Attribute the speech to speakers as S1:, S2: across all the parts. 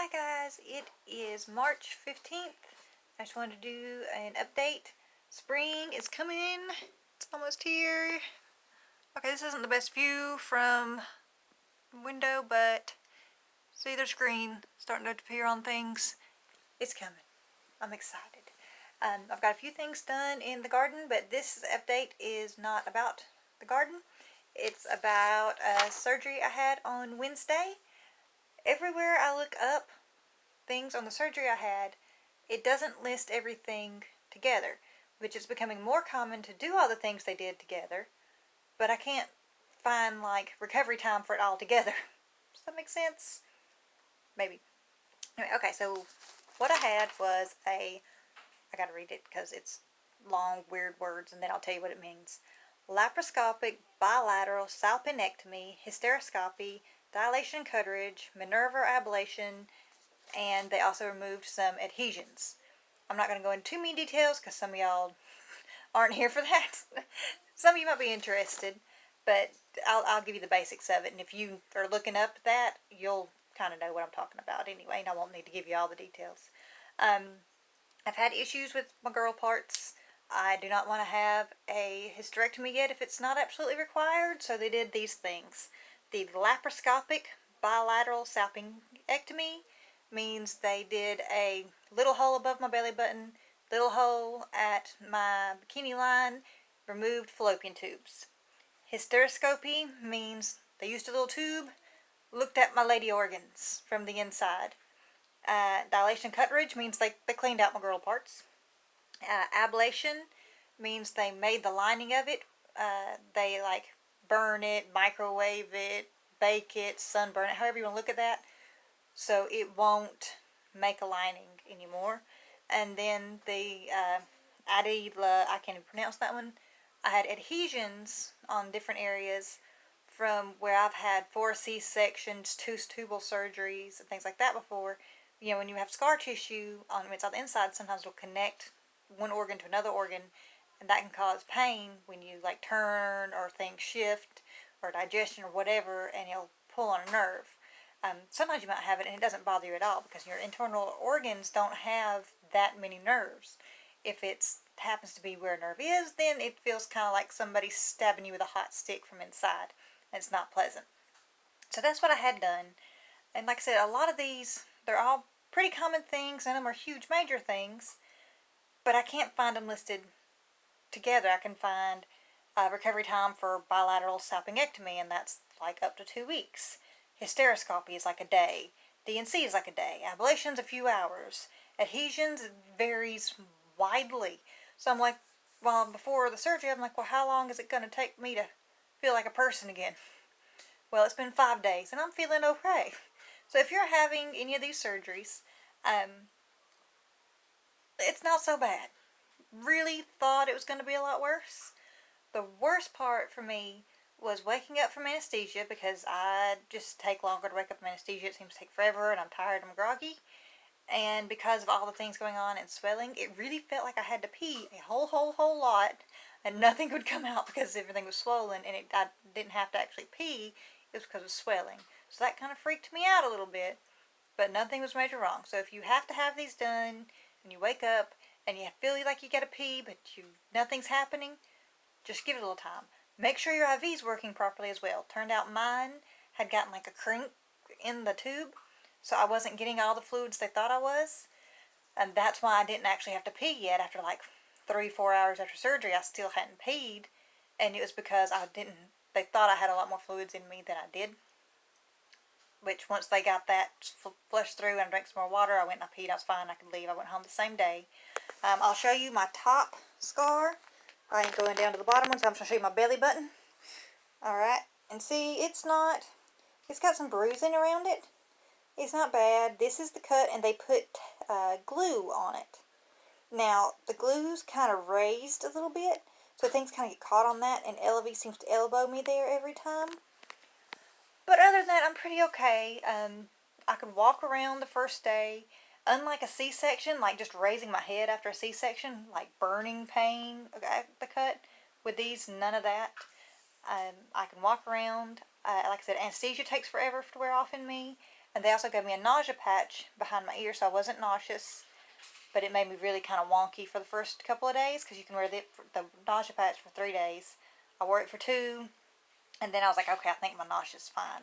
S1: Hi guys, it is March 15th. I just wanted to do an update. Spring is coming. It's almost here. Okay, this isn't the best view from the window, but see there's green starting to appear on things. It's coming. I'm excited. I've got a few things done in the garden, but this update is not about the garden. It's about a surgery I had on Wednesday. Everywhere I look up things on the surgery I had, it doesn't list everything together, which is becoming more common to do all the things they did together, but I can't find like recovery time for it all together. Does that make sense? Maybe. Anyway, okay, so what I had was I gotta read it because it's long, weird words, and then I'll tell you what it means. Laparoscopic bilateral salpingectomy, hysteroscopy, dilation curettage, Minerva ablation, and they also removed some adhesions. I'm not going to go into too many details because some of y'all aren't here for that. Some of you might be interested, but I'll give you the basics of it, and if you are looking up that, you'll kind of know what I'm talking about anyway, and I won't need to give you all the details. I've had issues with my girl parts. I do not want to have a hysterectomy yet if it's not absolutely required, so they did these things. The laparoscopic bilateral salpingectomy means they did a little hole above my belly button, little hole at my bikini line, removed fallopian tubes. Hysteroscopy means they used a little tube, looked at my lady organs from the inside. Dilation curettage means they cleaned out my girl parts. Ablation means they made the lining of it. They like burn it, microwave it, bake it, sunburn it, however you want to look at that, so it won't make a lining anymore. And then the I can't even pronounce that one. I had adhesions on different areas from where I've had 4 C-sections, 2 tubal surgeries, and things like that before. You know, when you have scar tissue on it's on the inside, sometimes it'll connect one organ to another organ, and that can cause pain when you like turn or things shift or digestion or whatever, and it'll pull on a nerve. Sometimes you might have it and it doesn't bother you at all because your internal organs don't have that many nerves. If it happens to be where a nerve is, then it feels kind of like somebody stabbing you with a hot stick from inside, and it's not pleasant. So that's what I had done. And like I said, a lot of these, they're all pretty common things, and them are huge major things, but I can't find them listed together. I can find recovery time for bilateral salpingectomy, and that's like up to 2 weeks. Hysteroscopy is like a day. DNC is like a day. Ablation's a few hours. Adhesions varies widely. So I'm like, well, before the surgery, I'm like, well, how long is it going to take me to feel like a person again? Well, it's been 5 days, and I'm feeling okay. So if you're having any of these surgeries, it's not so bad. Really thought it was going to be a lot worse. The worst part for me was waking up from anesthesia, because I just take longer to wake up from anesthesia. It seems to take forever, and I'm tired and I'm groggy. And because of all the things going on and swelling, it really felt like I had to pee a whole lot, and nothing would come out because everything was swollen, and I didn't have to actually pee. It was because of swelling. So that kind of freaked me out a little bit, but nothing was major wrong. So if you have to have these done, and you wake up, and you feel like you gotta pee, but nothing's happening, just give it a little time. Make sure your IV's working properly as well. Turned out mine had gotten like a crimp in the tube, so I wasn't getting all the fluids they thought I was, and that's why I didn't actually have to pee yet. After like 3-4 hours after surgery, I still hadn't peed, and it was because they thought I had a lot more fluids in me than I did, which once they got that flushed through and I drank some more water, I went and I peed. I was fine. I could leave. I went home the same day. I'll show you my top scar. I ain't going down to the bottom one, so I'm just going to show you my belly button. Alright, and see, it's got some bruising around it. It's not bad. This is the cut, and they put glue on it. Now, the glue's kind of raised a little bit, so things kind of get caught on that, and Elevie seems to elbow me there every time. But other than that, I'm pretty okay. I could walk around the first day. Unlike a C-section, like just raising my head after a C-section, like burning pain at the cut, with these, none of that. I can walk around. Like I said, anesthesia takes forever to wear off in me, And they also gave me a nausea patch behind my ear so I wasn't nauseous. But it made me really kind of wonky for the first couple of days because you can wear the nausea patch for 3 days. I wore it for 2, and then I was like, okay, I think my nausea's fine.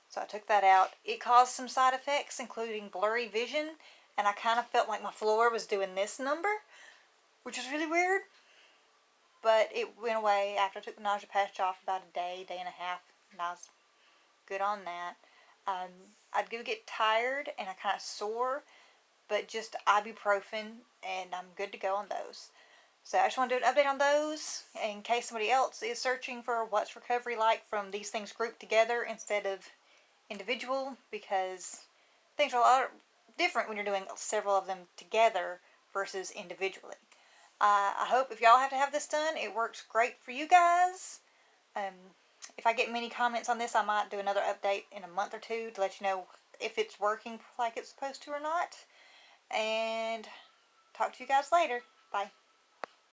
S1: So I took that out. It caused some side effects, including blurry vision, and I kind of felt like my floor was doing this number, which is really weird. But it went away after I took the nausea patch off about a day, day and a half, and I was good on that. I do get tired and I kind of sore, but just ibuprofen, and I'm good to go on those. So I just want to do an update on those in case somebody else is searching for what's recovery like from these things grouped together instead of individual, because things are a lot different when you're doing several of them together versus individually. I hope if y'all have to have this done, it works great for you guys. If I get many comments on this, I might do another update in a month or 2 to let you know if it's working like it's supposed to or not. And talk to you guys later. Bye.